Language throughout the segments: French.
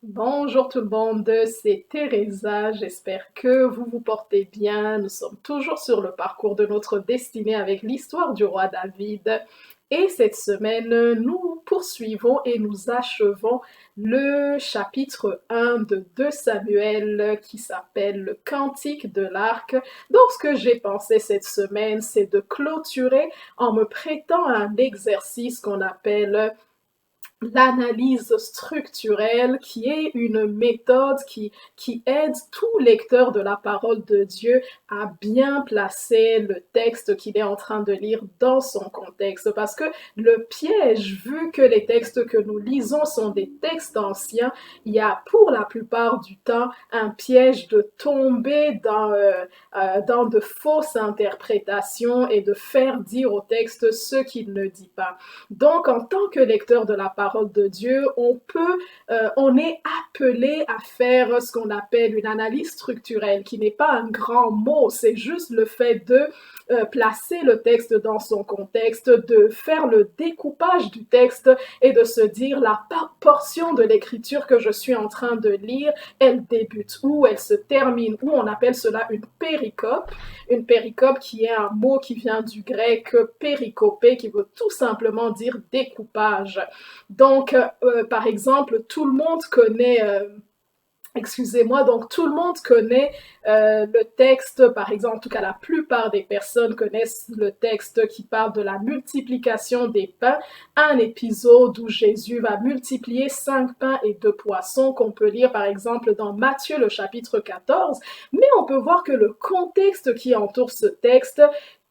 Bonjour tout le monde, c'est Teresa. J'espère que vous vous portez bien. Nous sommes toujours sur le parcours de notre destinée avec l'histoire du roi David. Et cette semaine, nous poursuivons et nous achevons le chapitre 1 de 2 Samuel qui s'appelle le Cantique de l'Arc. Donc ce que j'ai pensé cette semaine, c'est de clôturer en me prêtant à un exercice qu'on appelle l'analyse structurelle, qui est une méthode qui aide tout lecteur de la parole de Dieu à bien placer le texte qu'il est en train de lire dans son contexte. Parce que le piège, vu que les textes que nous lisons sont des textes anciens, il y a pour la plupart du temps un piège de tomber dans de fausses interprétations et de faire dire au texte ce qu'il ne dit pas. Donc, en tant que lecteur de la parole de Dieu, on est appelé à faire ce qu'on appelle une analyse structurelle, qui n'est pas un grand mot, c'est juste le fait de placer le texte dans son contexte, de faire le découpage du texte et de se dire la portion de l'écriture que je suis en train de lire, elle débute où, elle se termine où, on appelle cela une péricope. Une péricope qui est un mot qui vient du grec péricopé, qui veut tout simplement dire découpage. Donc, par exemple, tout le monde connaît excusez-moi, donc tout le monde connaît le texte, par exemple, en tout cas la plupart des personnes connaissent le texte qui parle de la multiplication des pains, un épisode où Jésus va multiplier 5 pains et 2 poissons qu'on peut lire par exemple dans Matthieu le chapitre 14, mais on peut voir que le contexte qui entoure ce texte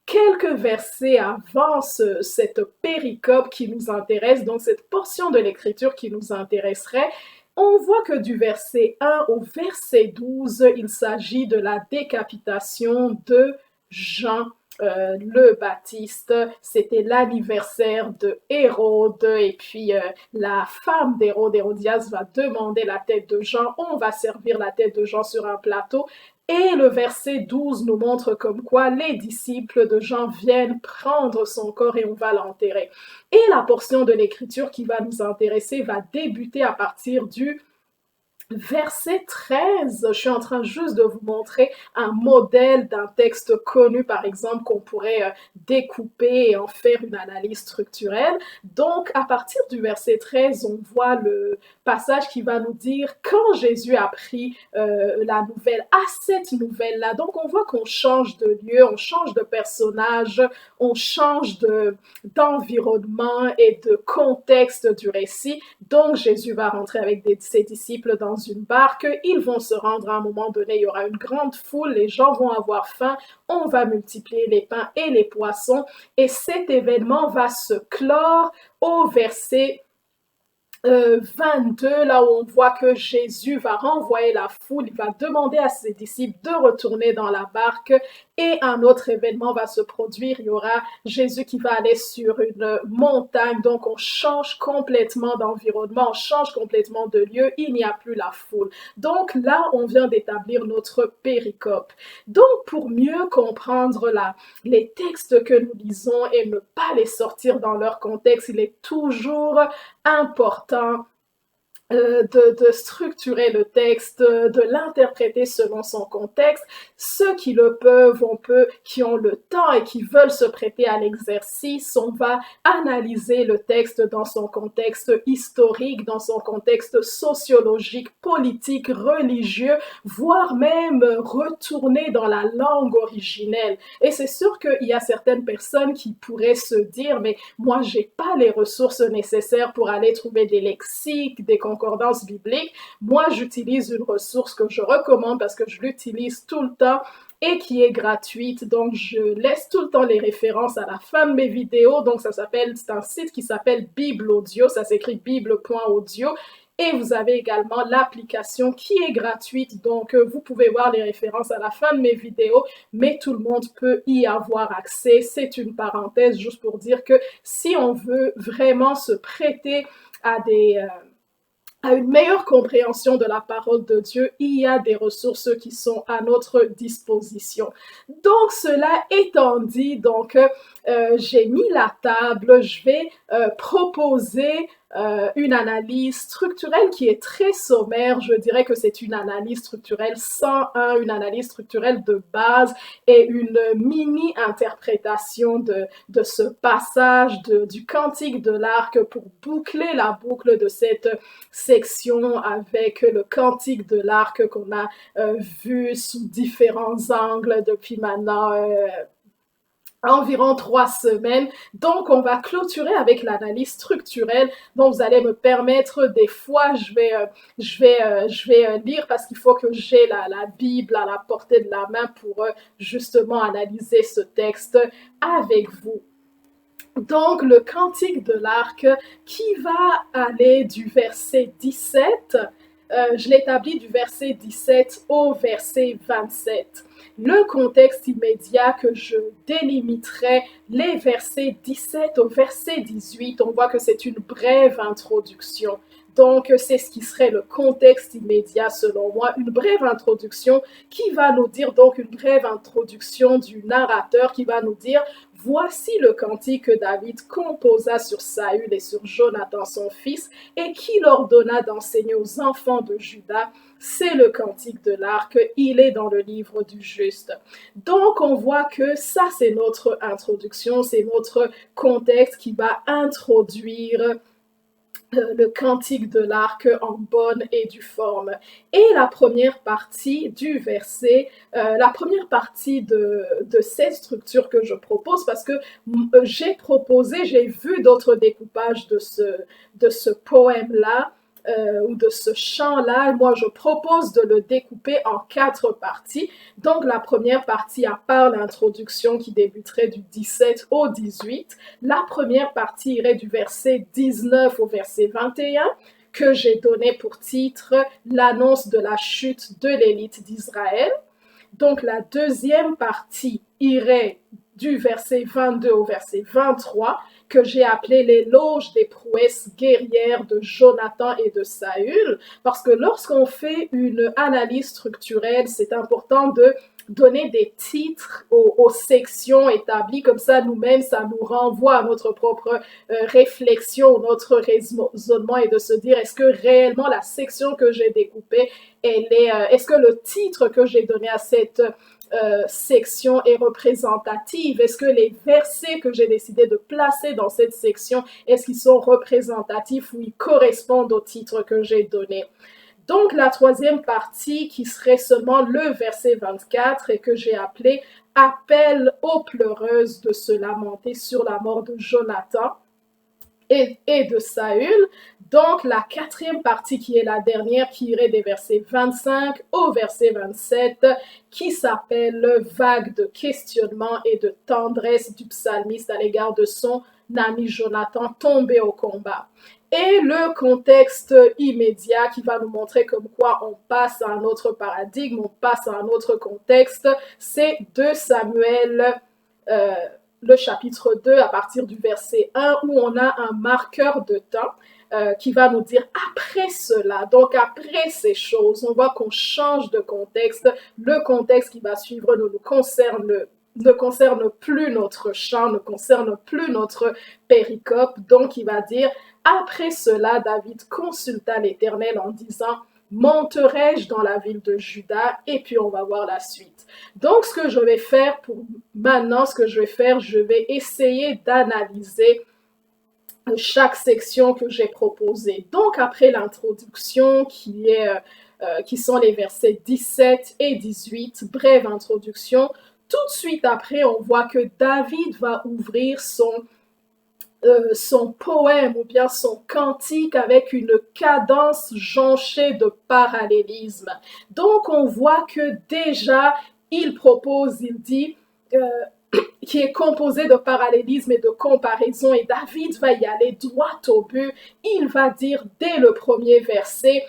quelques versets avant cette péricope qui nous intéresse, donc cette portion de l'écriture qui nous intéresserait, on voit que du verset 1 au verset 12, il s'agit de la décapitation de Jean le Baptiste. C'était l'anniversaire de Hérode et puis la femme d'Hérode, Hérodias, va demander la tête de Jean. On va servir la tête de Jean sur un plateau. Et le verset 12 nous montre comme quoi les disciples de Jean viennent prendre son corps et on va l'enterrer. Et la portion de l'écriture qui va nous intéresser va débuter à partir du verset 13, je suis en train juste de vous montrer un modèle d'un texte connu, par exemple, qu'on pourrait découper et en faire une analyse structurelle. Donc, à partir du verset 13, on voit le passage qui va nous dire quand Jésus a pris la nouvelle, à cette nouvelle-là. Donc, on voit qu'on change de lieu, on change de personnage, on change d'environnement et de contexte du récit. Donc, Jésus va rentrer avec ses disciples dans une barque. Ils vont se rendre à un moment donné. Il y aura une grande foule. Les gens vont avoir faim. On va multiplier les pains et les poissons. Et cet événement va se clore au verset 22, là où on voit que Jésus va renvoyer la foule, il va demander à ses disciples de retourner dans la barque et un autre événement va se produire. Il y aura Jésus qui va aller sur une montagne, donc on change complètement d'environnement, on change complètement de lieu, il n'y a plus la foule. Donc là, on vient d'établir notre péricope. Donc pour mieux comprendre les textes que nous lisons et ne pas les sortir dans leur contexte, il est toujours important de structurer le texte, de l'interpréter selon son contexte. Ceux qui le peuvent, qui ont le temps et qui veulent se prêter à l'exercice, on va analyser le texte dans son contexte historique, dans son contexte sociologique, politique, religieux, voire même retourner dans la langue originelle. Et c'est sûr qu'il y a certaines personnes qui pourraient se dire, mais moi, j'ai pas les ressources nécessaires pour aller trouver des lexiques, des concordance biblique. Moi, j'utilise une ressource que je recommande parce que je l'utilise tout le temps et qui est gratuite. Donc, je laisse tout le temps les références à la fin de mes vidéos. Donc, c'est un site qui s'appelle Bible Audio. Ça s'écrit bible.audio. Et vous avez également l'application qui est gratuite, donc vous pouvez voir les références à la fin de mes vidéos, mais tout le monde peut y avoir accès. C'est une parenthèse juste pour dire que si on veut vraiment se prêter à à une meilleure compréhension de la parole de Dieu, il y a des ressources qui sont à notre disposition. Donc, cela étant dit, j'ai mis la table, je vais proposer une analyse structurelle qui est très sommaire. Je dirais que c'est une analyse structurelle 101, une analyse structurelle de base et une mini-interprétation de ce passage du Cantique de l'Arc pour boucler la boucle de cette section avec le Cantique de l'Arc qu'on a vu sous différents angles depuis maintenant environ 3 semaines. Donc, on va clôturer avec l'analyse structurelle. Donc, vous allez me permettre, des fois, je vais lire parce qu'il faut que j'ai la Bible à la portée de la main pour justement analyser ce texte avec vous. Donc, le Cantique de l'Arc qui va aller du verset 17, je l'établis du verset 17 au verset 27. Le contexte immédiat que je délimiterai, les versets 17 au verset 18, on voit que c'est une brève introduction. Donc, c'est ce qui serait le contexte immédiat selon moi, une brève introduction qui va nous dire, donc une brève introduction du narrateur qui va nous dire: voici le cantique que David composa sur Saül et sur Jonathan son fils et qu'il ordonna d'enseigner aux enfants de Juda. C'est le cantique de l'Arc, il est dans le livre du juste. Donc on voit que ça c'est notre introduction, c'est notre contexte qui va introduire le cantique de l'Arc en bonne et due forme. Et la première partie du verset, la première partie de cette structure que je propose, parce que j'ai vu d'autres découpages de ce poème-là, ou de ce chant-là. Moi, je propose de le découper en 4 parties. Donc, la première partie, à part l'introduction qui débuterait du 17 au 18, la première partie irait du verset 19 au verset 21, que j'ai donné pour titre « L'annonce de la chute de l'élite d'Israël ». Donc, la deuxième partie irait du verset 22 au verset 23, que j'ai appelé l'éloge des prouesses guerrières de Jonathan et de Saül, parce que lorsqu'on fait une analyse structurelle, c'est important de donner des titres aux sections établies, comme ça nous-mêmes, ça nous renvoie à notre propre réflexion, notre raisonnement, et de se dire, est-ce que réellement la section que j'ai découpée, est-ce que le titre que j'ai donné à cette section est représentative? Est-ce que les versets que j'ai décidé de placer dans cette section, est-ce qu'ils sont représentatifs ou ils correspondent au titre que j'ai donné? Donc, la troisième partie qui serait seulement le verset 24 et que j'ai appelé « Appel aux pleureuses de se lamenter sur la mort de Jonathan et de Saül ». Donc, la quatrième partie qui est la dernière, qui irait des versets 25 au verset 27, qui s'appelle « Vague de questionnement et de tendresse du psalmiste à l'égard de son ami Jonathan tombé au combat ». Et le contexte immédiat qui va nous montrer comme quoi on passe à un autre paradigme, on passe à un autre contexte, c'est 2 Samuel, le chapitre 2 à partir du verset 1, où on a un marqueur de temps qui va nous dire après cela, donc après ces choses, on voit qu'on change de contexte. Le contexte qui va suivre ne concerne plus notre chant, ne concerne plus notre péricope. Donc il va dire: après cela, David consulta l'Éternel en disant: monterai-je dans la ville de Juda? Et puis on va voir la suite. Donc ce que je vais faire pour maintenant, je vais essayer d'analyser chaque section que j'ai proposée. Donc après l'introduction qui sont les versets 17 et 18, brève introduction, tout de suite après on voit que David va ouvrir son poème ou bien son cantique avec une cadence jonchée de parallélisme. Donc on voit que déjà il dit qui est composé de parallélisme et de comparaison, et David va y aller droit au but. Il va dire dès le premier verset,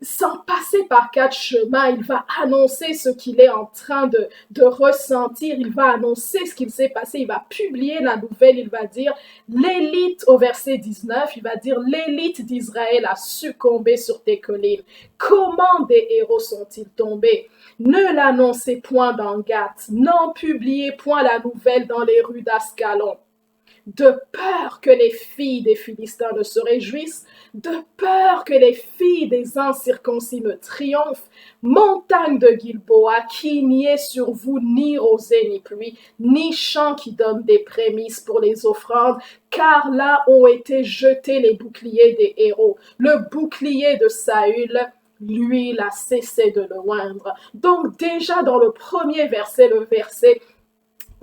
sans passer par 4 chemins, il va annoncer ce qu'il est en train de ressentir, il va annoncer ce qu'il s'est passé, il va publier la nouvelle, il va dire l'élite, au verset 19, il va dire l'élite d'Israël a succombé sur tes collines. Comment des héros sont-ils tombés? Ne l'annoncez point dans Gath, n'en publiez point la nouvelle dans les rues d'Ascalon. de peur que les filles des Philistins ne se réjouissent, de peur que les filles des incirconcis ne triomphent. Montagne de Gilboa, qu'il n'y ait sur vous ni rosée ni pluie, ni champ qui donne des prémices pour les offrandes, car là ont été jetés les boucliers des héros. Le bouclier de Saül, l'huile a cessé de le oindre. Donc déjà dans le premier verset, le verset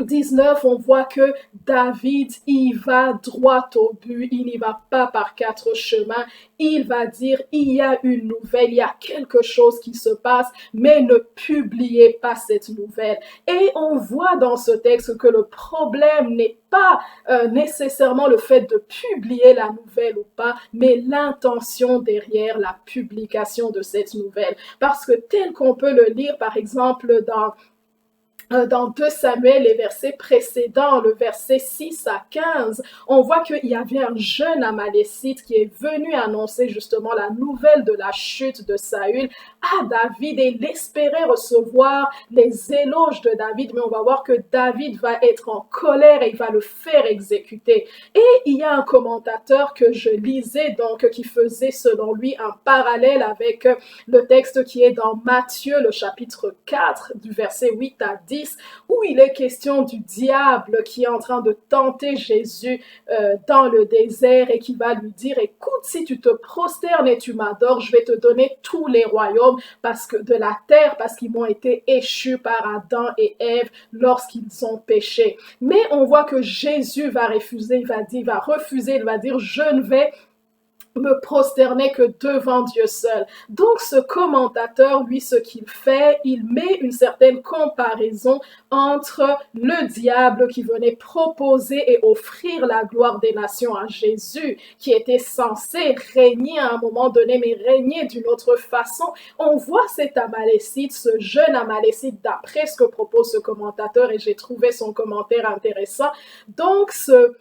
19, on voit que David, il va droit au but, il n'y va pas par quatre chemins, il va dire, il y a une nouvelle, il y a quelque chose qui se passe, mais ne publiez pas cette nouvelle. Et on voit dans ce texte que le problème n'est pas nécessairement le fait de publier la nouvelle ou pas, mais l'intention derrière la publication de cette nouvelle. Parce que tel qu'on peut le lire, par exemple, dans 2 Samuel, les versets précédents, le verset 6 à 15, on voit qu'il y avait un jeune Amalécite qui est venu annoncer justement la nouvelle de la chute de Saül à David et il espérait recevoir les éloges de David, mais on va voir que David va être en colère et il va le faire exécuter. Et il y a un commentateur que je lisais, donc qui faisait selon lui un parallèle avec le texte qui est dans Matthieu, le chapitre 4, du verset 8 à 10, où il est question du diable qui est en train de tenter Jésus dans le désert et qui va lui dire, écoute, si tu te prosternes et tu m'adores, je vais te donner tous les royaumes de la terre parce qu'ils m'ont été échus par Adam et Ève lorsqu'ils ont péché. Mais on voit que Jésus va refuser, il va dire, je ne vais me prosterner que devant Dieu seul. Donc ce commentateur, lui, ce qu'il fait, il met une certaine comparaison entre le diable qui venait proposer et offrir la gloire des nations à Jésus, qui était censé régner à un moment donné, mais régner d'une autre façon. On voit cet Amalécite, ce jeune Amalécite, d'après ce que propose ce commentateur, et j'ai trouvé son commentaire intéressant. Donc ce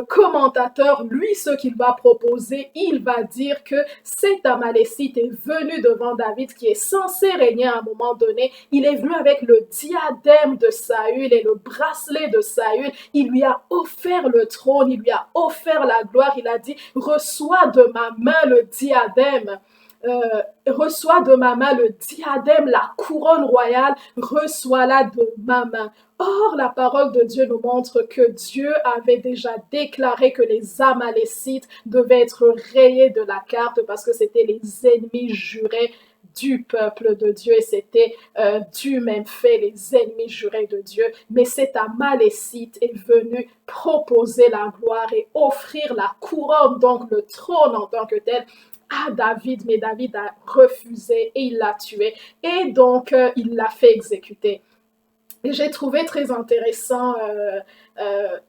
commentateur, lui, ce qu'il va proposer, il va dire que cet Amalécite est venu devant David, qui est censé régner à un moment donné. Il est venu avec le diadème de Saül et le bracelet de Saül. Il lui a offert le trône, il lui a offert la gloire. Il a dit, reçois de ma main le diadème. Reçois de ma main le diadème, la couronne royale, reçois-la de ma main. Or, la parole de Dieu nous montre que Dieu avait déjà déclaré que les Amalécites devaient être rayés de la carte parce que c'était les ennemis jurés du peuple de Dieu et c'était du même fait les ennemis jurés de Dieu. Mais cet Amalécite est venu proposer la gloire et offrir la couronne, donc le trône en tant que tel, à David, mais David a refusé et il l'a tué et donc il l'a fait exécuter. Et j'ai trouvé très intéressant,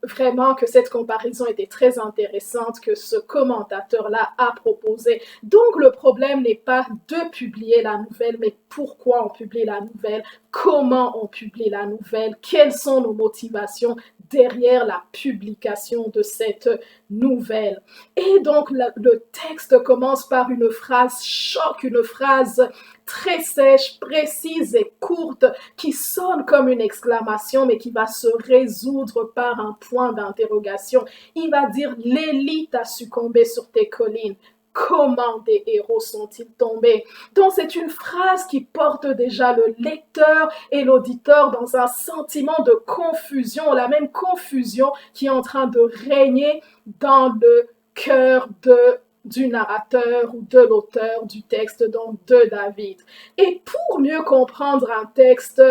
vraiment que cette comparaison était très intéressante, que ce commentateur-là a proposé. Donc le problème n'est pas de publier la nouvelle, mais pourquoi on publie la nouvelle, comment on publie la nouvelle, quelles sont nos motivations derrière la publication de cette nouvelle. Et donc le texte commence par une phrase choc, une phrase très sèche, précise et courte, qui sonne comme une exclamation, mais qui va se résoudre par un point d'interrogation. Il va dire, l'élite a succombé sur tes collines. Comment des héros sont-ils tombés? Donc c'est une phrase qui porte déjà le lecteur et l'auditeur dans un sentiment de confusion, la même confusion qui est en train de régner dans le cœur du narrateur ou de l'auteur du texte, donc de David. Et pour mieux comprendre un texte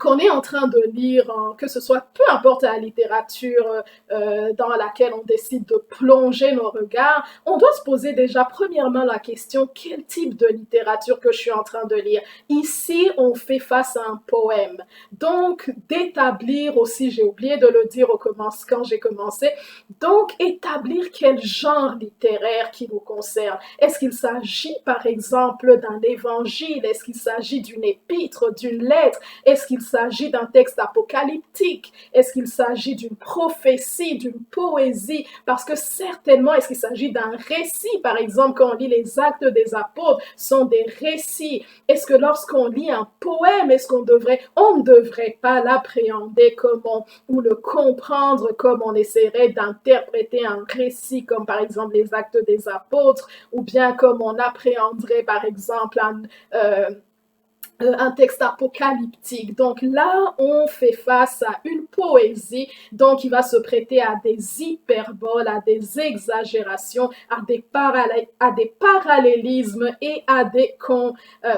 qu'on est en train de lire, que ce soit peu importe la littérature dans laquelle on décide de plonger nos regards, on doit se poser déjà premièrement la question, quel type de littérature que je suis en train de lire? Ici, on fait face à un poème. Donc, d'établir aussi, j'ai oublié de le dire quand j'ai commencé, Donc, établir quel genre littéraire qui nous concerne. Est-ce qu'il s'agit, par exemple, d'un évangile? Est-ce qu'il s'agit d'une épître, d'une lettre? Est-ce qu'il s'agit d'un texte apocalyptique? Est-ce qu'il s'agit d'une prophétie, d'une poésie? Parce que certainement, est-ce qu'il s'agit d'un récit? Par exemple, quand on lit les Actes des Apôtres, sont des récits. Est-ce que lorsqu'on lit un poème, on ne devrait pas l'appréhender ou le comprendre comme on essaierait d'interpréter un récit, comme par exemple les Actes des Apôtres, ou bien comme on appréhenderait par exemple un texte apocalyptique. Donc là, on fait face à une poésie, donc qui va se prêter à des hyperboles, à des exagérations, à des parallélismes et à des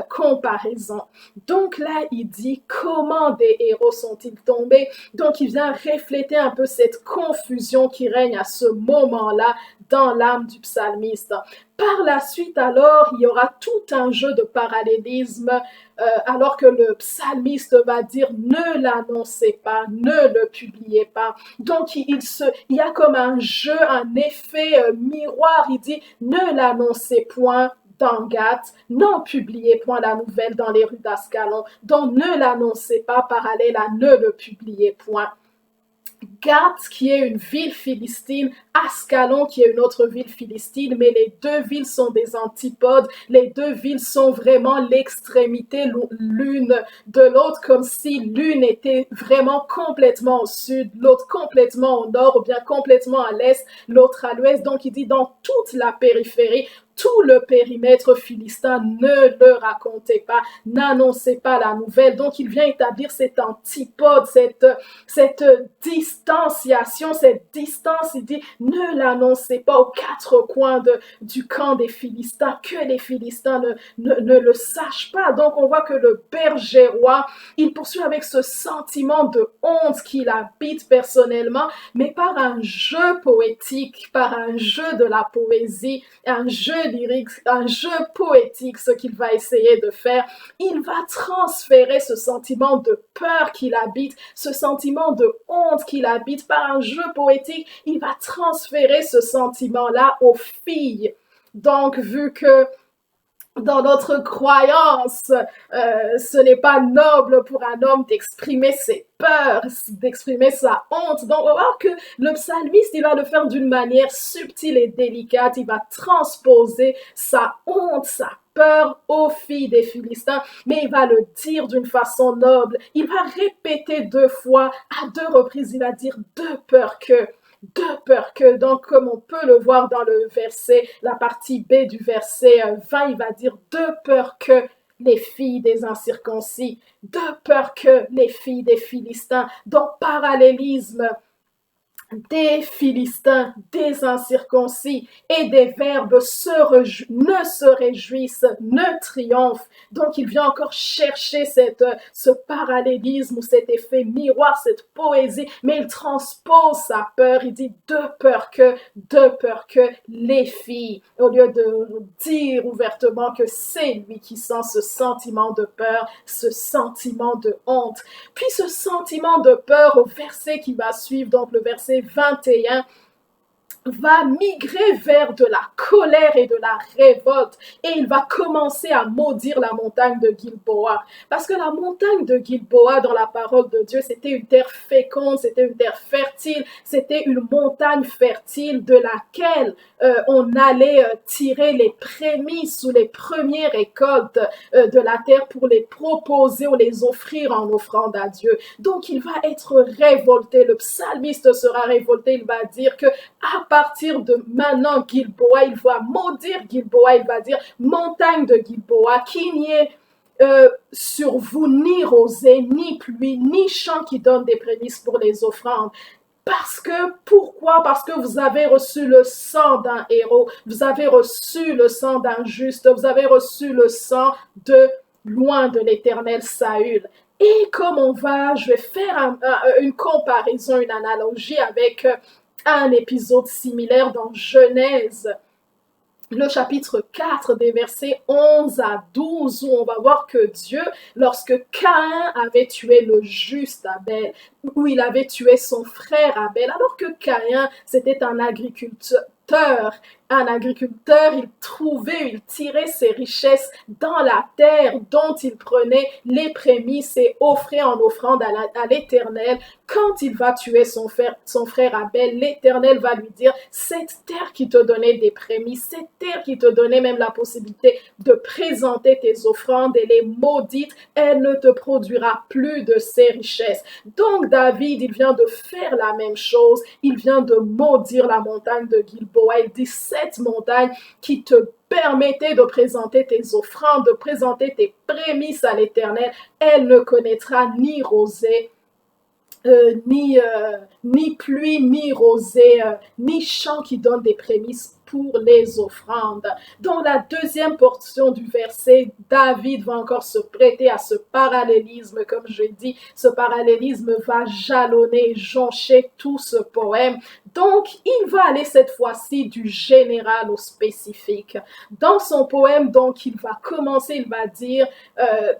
comparaisons. Donc là, il dit comment des héros sont-ils tombés? Donc il vient refléter un peu cette confusion qui règne à ce moment-là dans l'âme du psalmiste. Par la suite, alors, il y aura tout un jeu de parallélisme, alors que le psalmiste va dire ne l'annoncez pas, ne le publiez pas. Donc, il y a comme un jeu, un effet miroir. Il dit ne l'annoncez point dans Gath, non publiez point la nouvelle dans les rues d'Ascalon. Donc, ne l'annoncez pas parallèle à ne le publiez point. Gath, qui est une ville philistine, Ascalon, qui est une autre ville philistine, mais les deux villes sont des antipodes, les deux villes sont vraiment l'extrémité l'une de l'autre, comme si l'une était vraiment complètement au sud, l'autre complètement au nord, ou bien complètement à l'est, l'autre à l'ouest. Donc il dit dans toute la périphérie, tout le périmètre philistin, ne le racontez pas, n'annoncez pas la nouvelle. Donc il vient établir cette antipode, cette distanciation, cette distance. Il dit ne l'annoncez pas aux quatre coins du camp des Philistins, que les Philistins ne le sachent pas. Donc on voit que le berger roi, il poursuit avec ce sentiment de honte qu'il habite personnellement, mais par un jeu poétique, par un jeu de la poésie, un jeu lyrique, un jeu poétique, ce qu'il va essayer de faire, il va transférer ce sentiment de peur qu'il habite, ce sentiment de honte qu'il habite par un jeu poétique, il va transférer ce sentiment-là aux filles. Donc, vu que dans notre croyance, ce n'est pas noble pour un homme d'exprimer ses peurs, d'exprimer sa honte. Donc, on va voir que le psalmiste, il va le faire d'une manière subtile et délicate. Il va transposer sa honte, sa peur aux filles des Philistins, mais il va le dire d'une façon noble. Il va répéter 2 fois, à 2 reprises, il va dire de peur que, donc comme on peut le voir dans le verset, la partie B du verset 20, il va dire de peur que les filles des incirconcis, de peur que les filles des Philistins. Donc parallélisme des Philistins, des incirconcis et des verbes ne se réjouissent, ne triomphent. Donc il vient encore chercher ce parallélisme ou cet effet miroir, cette poésie, mais il transpose sa peur. Il dit de peur que les filles, au lieu de dire ouvertement que c'est lui qui sent ce sentiment de peur, ce sentiment de honte. Puis ce sentiment de peur au verset qui va suivre, donc le verset 21, va migrer vers de la colère et de la révolte et il va commencer à maudire la montagne de Gilboa. Parce que la montagne de Gilboa, dans la parole de Dieu, c'était une terre féconde, c'était une terre fertile, c'était une montagne fertile de laquelle on allait tirer les prémices ou les premières récoltes de la terre pour les proposer ou les offrir en offrande à Dieu. Donc il va être révolté, le psalmiste sera révolté, il va dire que à partir de maintenant, Gilboa, il va maudire Gilboa, il va dire montagne de Gilboa, qu'il n'y ait sur vous ni rosée, ni pluie, ni champ qui donne des prémices pour les offrandes. Pourquoi? Parce que vous avez reçu le sang d'un héros, vous avez reçu le sang d'un juste, vous avez reçu le sang de loin de l'Éternel Saül. Et je vais faire une comparaison, une analogie avec un épisode similaire dans Genèse. le chapitre 4 des versets 11 à 12 où on va voir que Dieu, lorsque Caïn avait tué le juste Abel, où il avait tué son frère Abel, alors que Caïn, c'était un agriculteur, il trouvait, il tirait ses richesses dans la terre dont il prenait les prémices et offrait en offrande à l'Éternel. Quand il va tuer son frère Abel, l'Éternel va lui dire, cette terre qui te donnait des prémices, cette terre qui te donnait même la possibilité de présenter tes offrandes, elle est maudite, elle ne te produira plus de ses richesses. Donc David, il vient de faire la même chose, il vient de maudire la montagne de Gilboa, il dit cette montagne qui te permettait de présenter tes offrandes, de présenter tes prémices à l'Éternel, elle ne connaîtra ni rosée, ni pluie, ni rosée, ni champ qui donne des prémices pour les offrandes. Dans la deuxième portion du verset, David va encore se prêter à ce parallélisme, comme je dis, ce parallélisme va jalonner, joncher tout ce poème. Donc, il va aller cette fois-ci du général au spécifique. Dans son poème, donc, il va commencer, il va dire,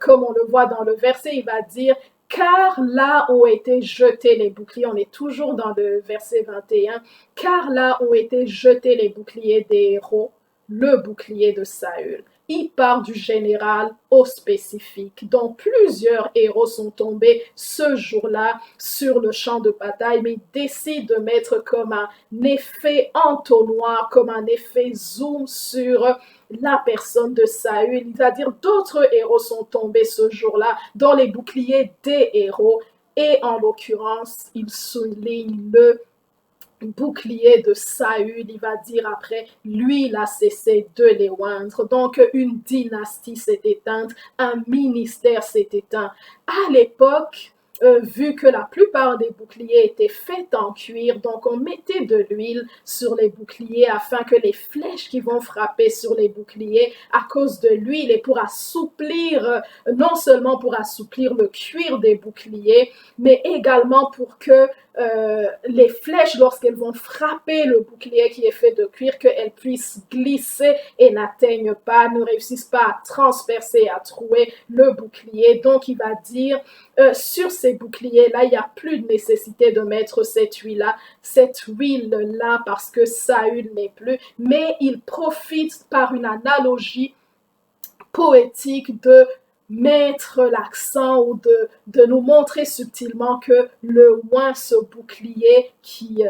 comme on le voit dans le verset, il va dire car là ont été jetés les boucliers, on est toujours dans le verset 21, car là ont été jetés les boucliers des héros, le bouclier de Saül. Il part du général au spécifique. Donc plusieurs héros sont tombés ce jour-là sur le champ de bataille, mais il décide de mettre comme un effet entonnoir, comme un effet zoom sur la personne de Saül. Il va dire d'autres héros sont tombés ce jour-là dans les boucliers des héros. Et en l'occurrence, il souligne le bouclier de Saül, il va dire après, lui, il a cessé de les oindre. Donc, une dynastie s'est éteinte, un ministère s'est éteint. À l'époque, vu que la plupart des boucliers étaient faits en cuir, donc on mettait de l'huile sur les boucliers afin que les flèches qui vont frapper sur les boucliers à cause de l'huile et pour assouplir, non seulement pour assouplir le cuir des boucliers, mais également pour que les flèches, lorsqu'elles vont frapper le bouclier qui est fait de cuir, qu'elles puissent glisser et n'atteignent pas, ne réussissent pas à transpercer, à trouer le bouclier. Donc, il va dire, sur ces boucliers-là, il n'y a plus de nécessité de mettre cette huile-là, parce que Saül n'est plus, mais il profite par une analogie poétique de mettre l'accent ou de nous montrer subtilement que le oin, ce bouclier qui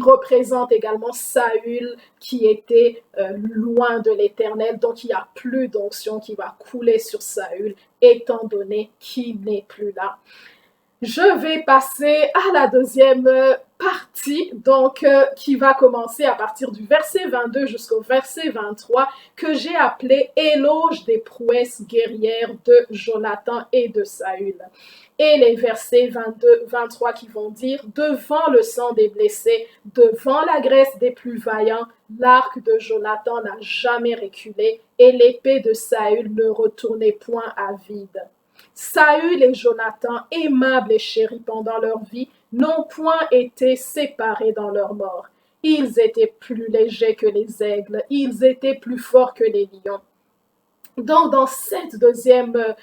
représente également Saül qui était loin de l'Éternel, donc il n'y a plus d'onction qui va couler sur Saül étant donné qu'il n'est plus là. Je vais passer à la deuxième partie, donc qui va commencer à partir du verset 22 jusqu'au verset 23, que j'ai appelé Éloge des prouesses guerrières de Jonathan et de Saül. Et les versets 22-23 qui vont dire « Devant le sang des blessés, devant la graisse des plus vaillants, l'arc de Jonathan n'a jamais reculé et l'épée de Saül ne retournait point à vide. » Saül et Jonathan, aimables et chéris pendant leur vie, n'ont point été séparés dans leur mort. Ils étaient plus légers que les aigles, ils étaient plus forts que les lions. Donc, dans cette deuxième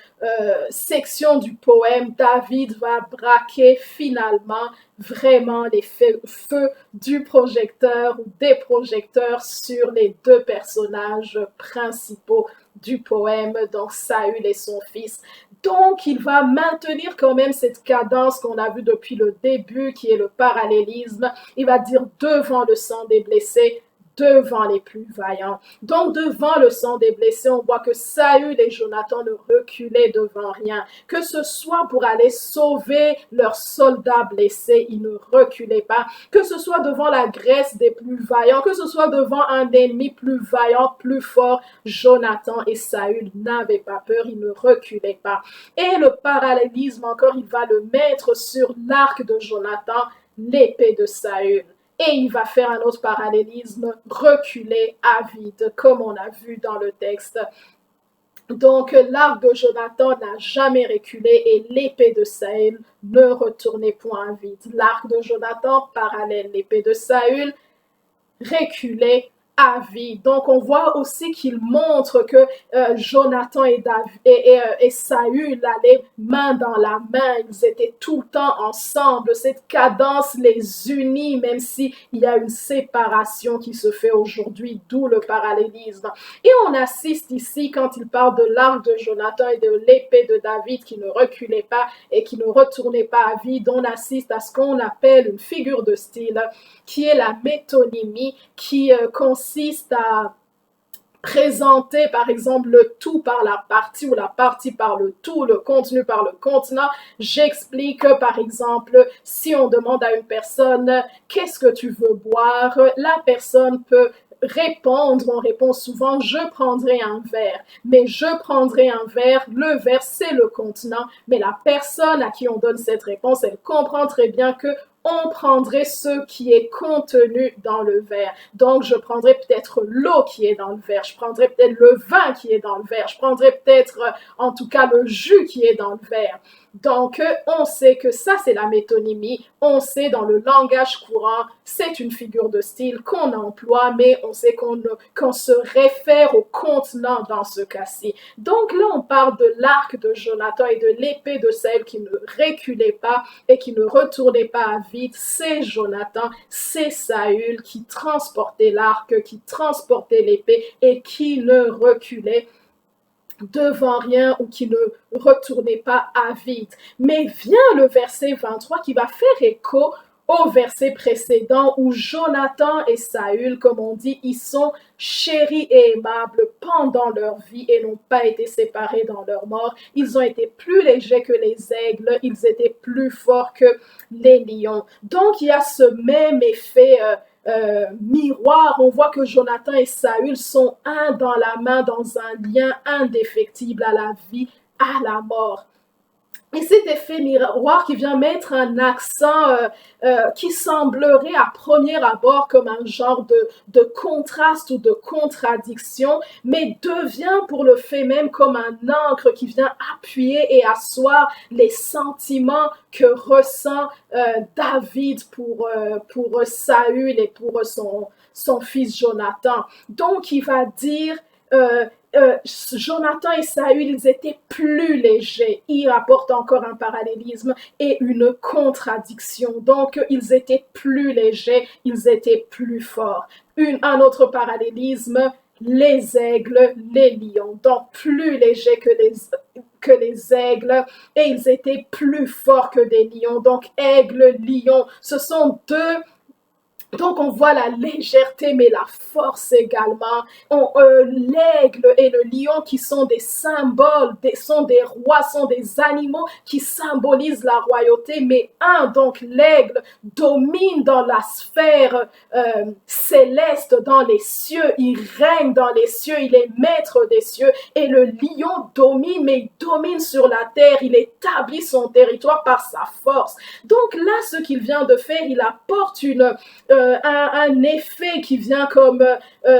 section du poème, David va braquer finalement vraiment les feux du projecteur ou des projecteurs sur les deux personnages principaux du poème, donc Saül et son fils. Donc, il va maintenir quand même cette cadence qu'on a vue depuis le début, qui est le parallélisme. Il va dire devant le sang des blessés, devant les plus vaillants. Donc, devant le sang des blessés, on voit que Saül et Jonathan ne reculaient devant rien. Que ce soit pour aller sauver leurs soldats blessés, ils ne reculaient pas. Que ce soit devant la graisse des plus vaillants, que ce soit devant un ennemi plus vaillant, plus fort, Jonathan et Saül n'avaient pas peur, ils ne reculaient pas. Et le parallélisme, encore, il va le mettre sur l'arc de Jonathan, l'épée de Saül. Et il va faire un autre parallélisme, reculer à vide, comme on a vu dans le texte. Donc, l'arc de Jonathan n'a jamais reculé et l'épée de Saül ne retournait point à vide. L'arc de Jonathan, parallèle l'épée de Saül, reculait à vie. Donc, on voit aussi qu'il montre que Jonathan et Saül allaient main dans la main. Ils étaient tout le temps ensemble. Cette cadence les unit, même s'il y a une séparation qui se fait aujourd'hui, d'où le parallélisme. Et on assiste ici, quand il parle de l'arc de Jonathan et de l'épée de David qui ne reculait pas et qui ne retournait pas à vide, on assiste à ce qu'on appelle une figure de style, qui est la métonymie, qui consiste à présenter par exemple le tout par la partie ou la partie par le tout, le contenu par le contenant. J'explique par exemple, si on demande à une personne qu'est-ce que tu veux boire, la personne peut répondre, on répond souvent je prendrai un verre, mais je prendrai un verre, le verre c'est le contenant, mais la personne à qui on donne cette réponse, elle comprend très bien que on prendrait ce qui est contenu dans le verre. Donc, je prendrais peut-être l'eau qui est dans le verre, je prendrais peut-être le vin qui est dans le verre, je prendrais peut-être, en tout cas, le jus qui est dans le verre. Donc, on sait que ça, c'est la métonymie. On sait dans le langage courant, c'est une figure de style qu'on emploie, mais on sait qu'on se réfère au contenant dans ce cas-ci. Donc là, on parle de l'arc de Jonathan et de l'épée de Saül qui ne reculait pas et qui ne retournait pas à vide. C'est Jonathan, c'est Saül qui transportait l'arc, qui transportait l'épée et qui ne reculait devant rien ou qui ne retournait pas à vide. Mais vient le verset 23 qui va faire écho au verset précédent où Jonathan et Saül, comme on dit, ils sont chéris et aimables pendant leur vie et n'ont pas été séparés dans leur mort. Ils ont été plus légers que les aigles, ils étaient plus forts que les lions. Donc il y a ce même effet miroir, on voit que Jonathan et Saül sont un dans la main, dans un lien indéfectible à la vie, à la mort. Et cet effet miroir qui vient mettre un accent qui semblerait à premier abord comme un genre de contraste ou de contradiction, mais devient pour le fait même comme un encre qui vient appuyer et asseoir les sentiments que ressent David pour Saül et pour son fils Jonathan. Donc il va dire Jonathan et Saül, ils étaient plus légers. Il rapporte encore un parallélisme et une contradiction. Donc, ils étaient plus légers, ils étaient plus forts. Un autre parallélisme, les aigles, les lions. Donc, plus légers que les aigles et ils étaient plus forts que des lions. Donc, aigle, lion, ce sont deux. Donc, on voit la légèreté, mais la force également. L'aigle et le lion qui sont des symboles, sont des rois, sont des animaux qui symbolisent la royauté. Mais donc l'aigle domine dans la sphère céleste, dans les cieux. Il règne dans les cieux, il est maître des cieux. Et le lion domine, mais il domine sur la terre. Il établit son territoire par sa force. Donc là, ce qu'il vient de faire, il apporte un effet qui vient comme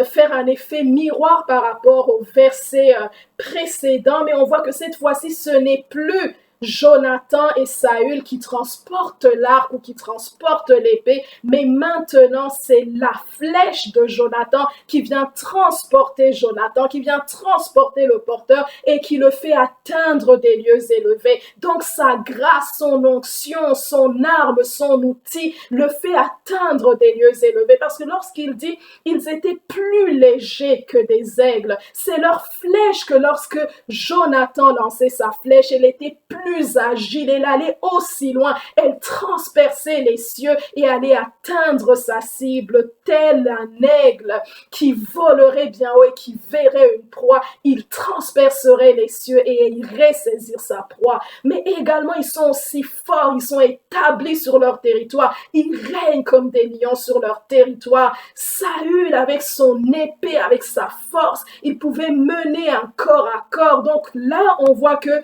faire un effet miroir par rapport au verset précédent, mais on voit que cette fois-ci, ce n'est plus Jonathan et Saül qui transportent l'arc ou qui transportent l'épée, mais maintenant c'est la flèche de Jonathan qui vient transporter Jonathan, qui vient transporter le porteur et qui le fait atteindre des lieux élevés. Donc sa grâce, son onction, son arme, son outil le fait atteindre des lieux élevés parce que lorsqu'il dit ils étaient plus légers que des aigles, c'est leur flèche que lorsque Jonathan lançait sa flèche, elle était plus agile, elle allait aussi loin, elle transperçait les cieux et allait atteindre sa cible, tel un aigle qui volerait bien haut et qui verrait une proie, il transpercerait les cieux et irait saisir sa proie. Mais également, ils sont aussi forts, ils sont établis sur leur territoire, ils règnent comme des lions sur leur territoire. Saül, avec son épée, avec sa force, il pouvait mener un corps à corps. Donc là, on voit que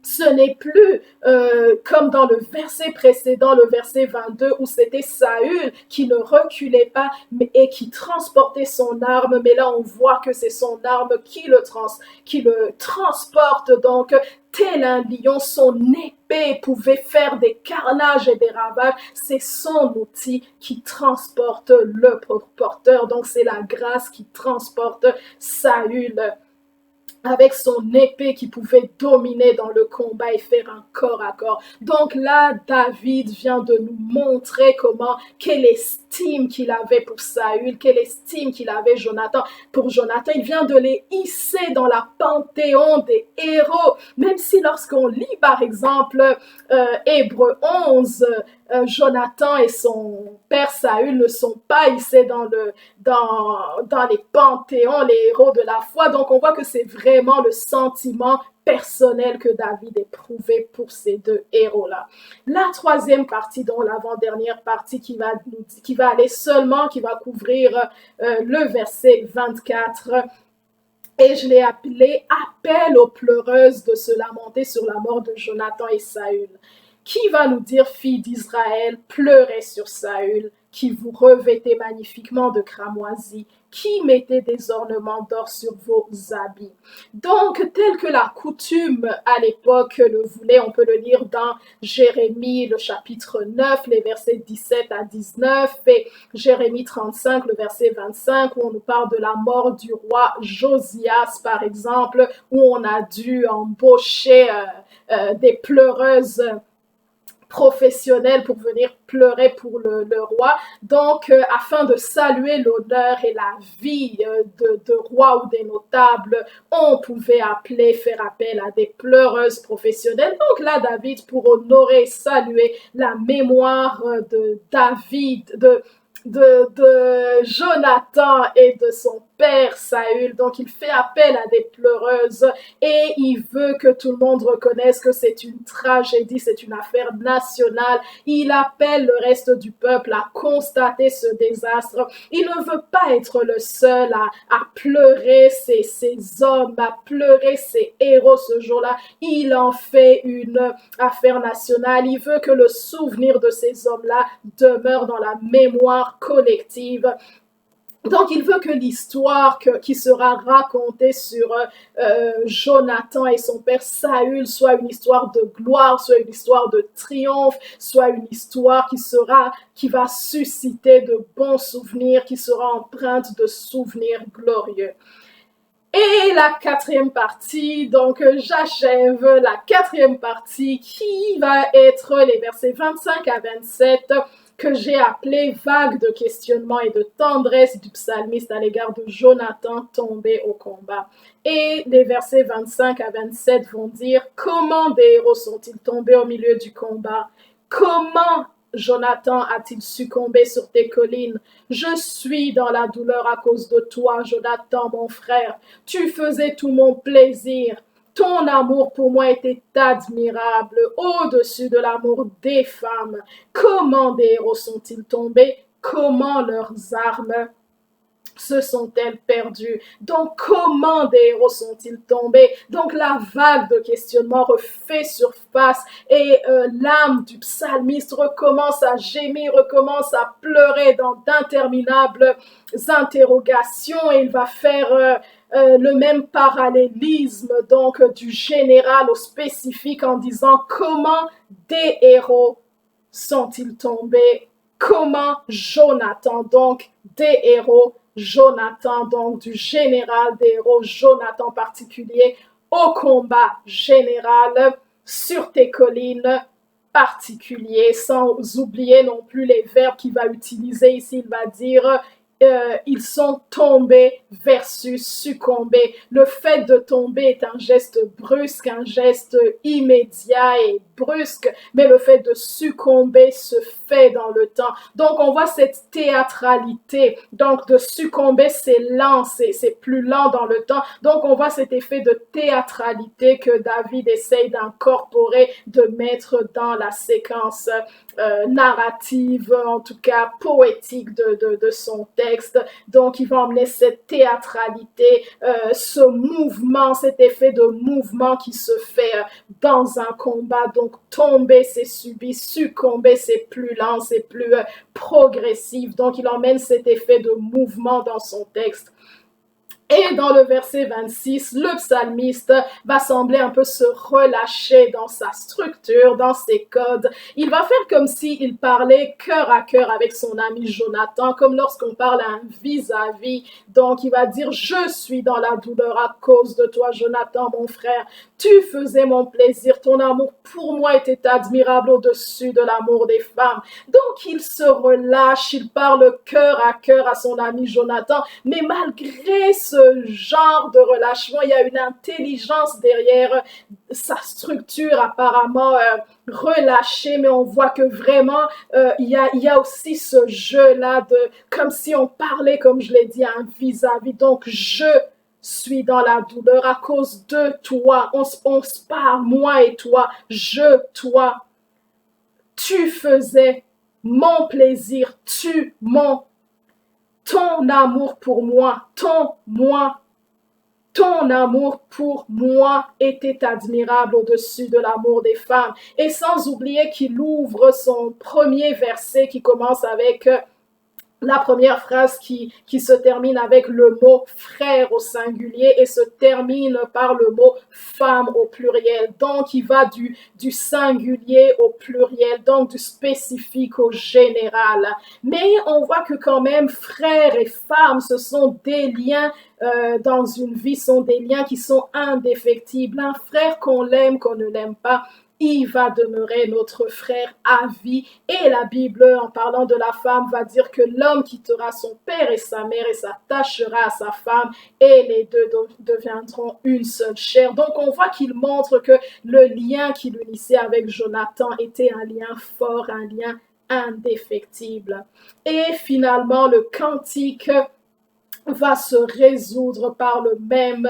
Ce n'est plus comme dans le verset précédent, le verset 22, où c'était Saül qui ne reculait pas et qui transportait son arme, mais là on voit que c'est son arme qui le transporte. Donc, tel un lion, son épée pouvait faire des carnages et des ravages. C'est son outil qui transporte le porteur. Donc, c'est la grâce qui transporte Saül avec son épée qui pouvait dominer dans le combat et faire un corps à corps. Donc là, David vient de nous montrer quelle estime qu'il avait pour Saül, quelle estime qu'il avait pour Jonathan. Il vient de les hisser dans la panthéon des héros. Même si lorsqu'on lit, par exemple, Hébreux 11, Jonathan et son père Saül ne sont pas hissés dans les panthéons, les héros de la foi. Donc on voit que c'est vraiment le sentiment personnel que David éprouvait pour ces deux héros-là. La troisième partie, dont l'avant-dernière partie qui va aller seulement, qui va couvrir le verset 24, et je l'ai appelé appel aux pleureuses de se lamenter sur la mort de Jonathan et Saül. Qui va nous dire, filles d'Israël, pleurez sur Saül, qui vous revêtez magnifiquement de cramoisie, qui mettez des ornements d'or sur vos habits. Donc, tel que la coutume à l'époque le voulait, on peut le lire dans Jérémie, le chapitre 9, les versets 17 à 19, et Jérémie 35, le verset 25, où on nous parle de la mort du roi Josias, par exemple, où on a dû embaucher des pleureuses professionnels pour venir pleurer pour le roi. Donc, afin de saluer l'honneur et la vie de rois ou des notables, on pouvait faire appel à des pleureuses professionnelles. Donc là, David, pour honorer et saluer la mémoire de David, de Jonathan et de son père Saül. Donc il fait appel à des pleureuses et il veut que tout le monde reconnaisse que c'est une tragédie, c'est une affaire nationale. Il appelle le reste du peuple à constater ce désastre. Il ne veut pas être le seul à pleurer ces hommes, à pleurer ces héros ce jour-là. Il en fait une affaire nationale. Il veut que le souvenir de ces hommes-là demeure dans la mémoire collective. Donc, il veut que l'histoire qui sera racontée sur Jonathan et son père Saül soit une histoire de gloire, soit une histoire de triomphe, soit une histoire qui va susciter de bons souvenirs, qui sera empreinte de souvenirs glorieux. Et la quatrième partie, donc j'achève la quatrième partie qui va être les versets 25 à 27, que j'ai appelé vague de questionnement et de tendresse du psalmiste à l'égard de Jonathan tombé au combat. Et les versets 25 à 27 vont dire « Comment des héros sont-ils tombés au milieu du combat? Comment Jonathan a-t-il succombé sur tes collines? Je suis dans la douleur à cause de toi, Jonathan, mon frère. Tu faisais tout mon plaisir. Ton amour pour moi était admirable, au-dessus de l'amour des femmes. Comment des héros sont-ils tombés? Comment leurs armes se sont-elles perdues? Donc, comment des héros sont-ils tombés? Donc, la vague de questionnement refait surface et l'âme du psalmiste recommence à gémir, recommence à pleurer dans d'interminables interrogations et il va faire le même parallélisme donc du général au spécifique en disant comment des héros sont-ils tombés? Comment Jonathan, donc des héros, Jonathan, donc du général des héros, Jonathan particulier, au combat général sur tes collines particuliers, sans oublier non plus les verbes qu'il va utiliser ici. Il va dire ils sont tombés versus succomber. Le fait de tomber est un geste brusque, un geste immédiat et brusque, mais le fait de succomber se fait dans le temps. Donc, on voit cette théâtralité. Donc, de succomber, c'est lent, c'est plus lent dans le temps. Donc, on voit cet effet de théâtralité que David essaye d'incorporer, de mettre dans la séquence narrative, en tout cas poétique de son texte. Donc, il va emmener cette théâtralité, ce mouvement, cet effet de mouvement qui se fait dans un combat. Donc tomber, c'est subir, succomber, c'est plus lent, c'est plus progressif. Donc il emmène cet effet de mouvement dans son texte. Et dans le verset 26, le psalmiste va sembler un peu se relâcher dans sa structure, dans ses codes. Il va faire comme s'il parlait cœur à cœur avec son ami Jonathan, comme lorsqu'on parle à un vis-à-vis. Donc il va dire, je suis dans la douleur à cause de toi, Jonathan, mon frère. Tu faisais mon plaisir, ton amour pour moi était admirable au-dessus de l'amour des femmes. Donc il se relâche, il parle cœur à son ami Jonathan, mais malgré ce genre de relâchement, il y a une intelligence derrière sa structure apparemment relâchée, mais on voit que vraiment il y a aussi ce jeu-là de comme si on parlait, comme je l'ai dit, à un vis-à-vis. Donc je suis dans la douleur à cause de toi. On se parle, moi et toi, toi. Tu faisais mon plaisir, ton amour pour moi, ton amour pour moi était admirable au-dessus de l'amour des femmes. Et sans oublier qu'il ouvre son premier verset qui commence avec la première phrase qui se termine avec le mot frère au singulier et se termine par le mot femme au pluriel. Donc, il va du singulier au pluriel, donc du spécifique au général. Mais on voit que quand même, frère et femme, ce sont des liens dans une vie, sont des liens qui sont indéfectibles. Un frère qu'on l'aime, qu'on ne l'aime pas, il va demeurer notre frère à vie. Et la Bible, en parlant de la femme, va dire que l'homme quittera son père et sa mère et s'attachera à sa femme et les deux deviendront une seule chair. Donc on voit qu'il montre que le lien qui l'unissait avec Jonathan était un lien fort, un lien indéfectible. Et finalement, le cantique va se résoudre par le même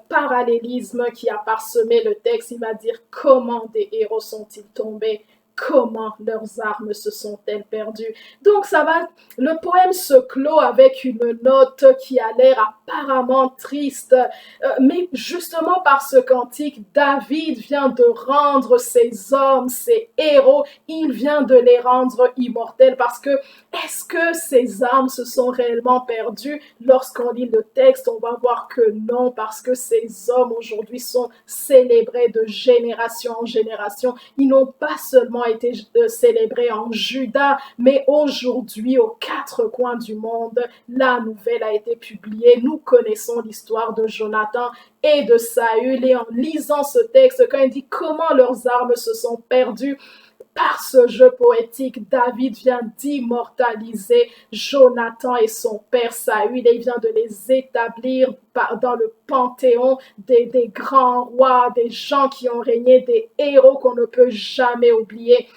parallélisme qui a parsemé le texte. Il va dire comment des héros sont-ils tombés, comment leurs armes se sont-elles perdues. Donc le poème se clôt avec une note qui a l'air apparemment triste, mais justement par ce cantique, David vient de rendre ses hommes, ses héros, il vient de les rendre immortels parce que est-ce que ces âmes se sont réellement perdues? Lorsqu'on lit le texte, on va voir que non, parce que ces hommes aujourd'hui sont célébrés de génération en génération. Ils n'ont pas seulement été célébrés en Juda, mais aujourd'hui, aux quatre coins du monde, la nouvelle a été publiée. Nous connaissons l'histoire de Jonathan et de Saül, et en lisant ce texte, quand il dit comment leurs armes se sont perdues, par ce jeu poétique, David vient d'immortaliser Jonathan et son père Saül, et il vient de les établir dans le panthéon des grands rois, des gens qui ont régné, des héros qu'on ne peut jamais oublier.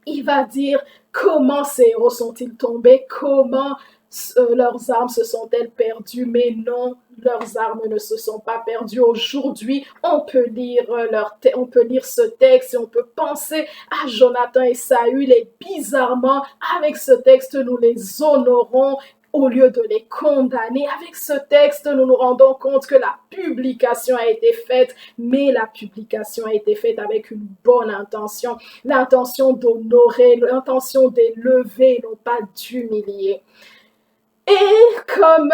Il va dire comment ces héros sont-ils tombés, comment leurs armes se sont-elles perdues, mais non, leurs armes ne se sont pas perdues. Aujourd'hui, on peut lire ce texte et on peut penser à Jonathan et Saül, et bizarrement, avec ce texte, nous les honorons au lieu de les condamner. Avec ce texte, nous nous rendons compte que la publication a été faite, mais la publication a été faite avec une bonne intention, l'intention d'honorer, l'intention d'élever, non pas d'humilier. Et comme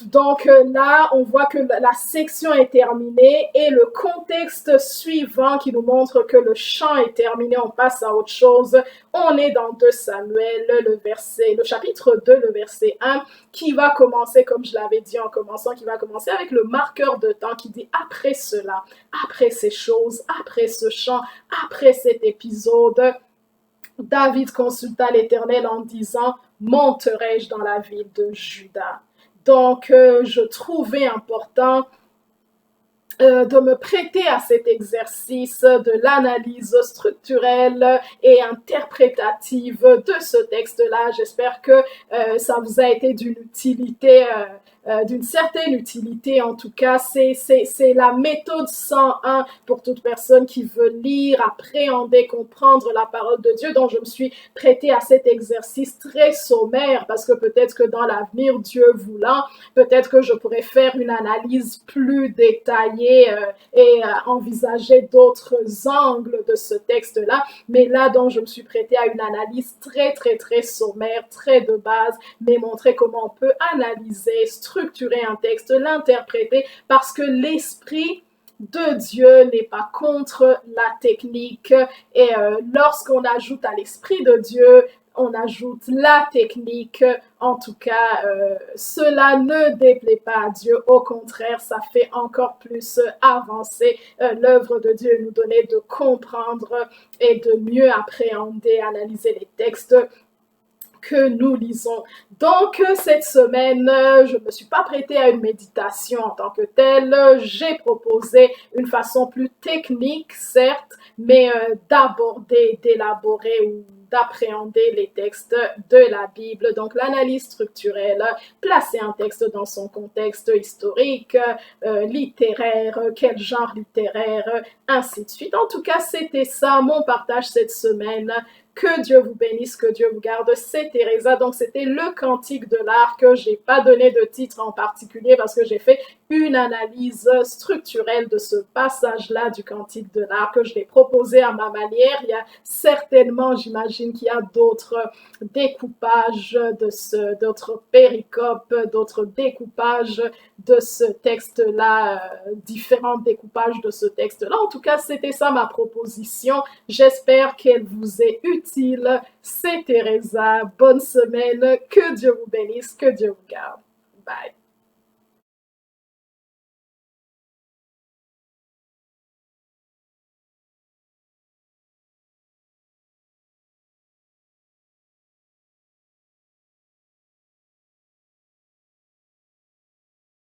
donc là, on voit que la section est terminée et le contexte suivant qui nous montre que le chant est terminé, on passe à autre chose. On est dans 2 Samuel, le chapitre 2, le verset 1, qui va commencer, comme je l'avais dit en commençant, qui va commencer avec le marqueur de temps qui dit après cela, après ces choses, après ce chant, après cet épisode, David consulta l'Éternel en disant « Monterai-je dans la ville de Juda ?» Donc, je trouvais important de me prêter à cet exercice de l'analyse structurelle et interprétative de ce texte-là. J'espère que ça vous a été d'une utilité d'une certaine utilité. En tout cas, c'est la méthode 101 pour toute personne qui veut lire, appréhender, comprendre la parole de Dieu. Donc, je me suis prêtée à cet exercice très sommaire parce que peut-être que dans l'avenir, Dieu voulant, peut-être que je pourrais faire une analyse plus détaillée et envisager d'autres angles de ce texte-là. Mais là, donc, je me suis prêtée à une analyse très sommaire, très de base, mais montrer comment on peut analyser, structurer un texte, l'interpréter, parce que l'esprit de Dieu n'est pas contre la technique. Et lorsqu'on ajoute à l'esprit de Dieu, on ajoute la technique. En tout cas, cela ne déplaît pas à Dieu. Au contraire, ça fait encore plus avancer l'œuvre de Dieu, nous donner de comprendre et de mieux appréhender, analyser les textes que nous lisons. Donc, cette semaine, je ne me suis pas prêtée à une méditation en tant que telle. J'ai proposé une façon plus technique, certes, mais d'aborder, d'élaborer ou d'appréhender les textes de la Bible. Donc, l'analyse structurelle, placer un texte dans son contexte historique, littéraire, quel genre littéraire, ainsi de suite. En tout cas, c'était ça mon partage cette semaine. Que Dieu vous bénisse, que Dieu vous garde. C'est Teresa. Donc, c'était le cantique de l'art que j'ai pas donné de titre en particulier parce que j'ai fait une analyse structurelle de ce passage-là du cantique de l'art que je l'ai proposé à ma manière. Il y a certainement, j'imagine qu'il y a d'autres découpages d'autres péricopes, d'autres découpages de ce texte-là, différents découpages de ce texte-là. En tout cas, c'était ça ma proposition. J'espère qu'elle vous est utile. C'est Teresa. Bonne semaine. Que Dieu vous bénisse. Que Dieu vous garde. Bye.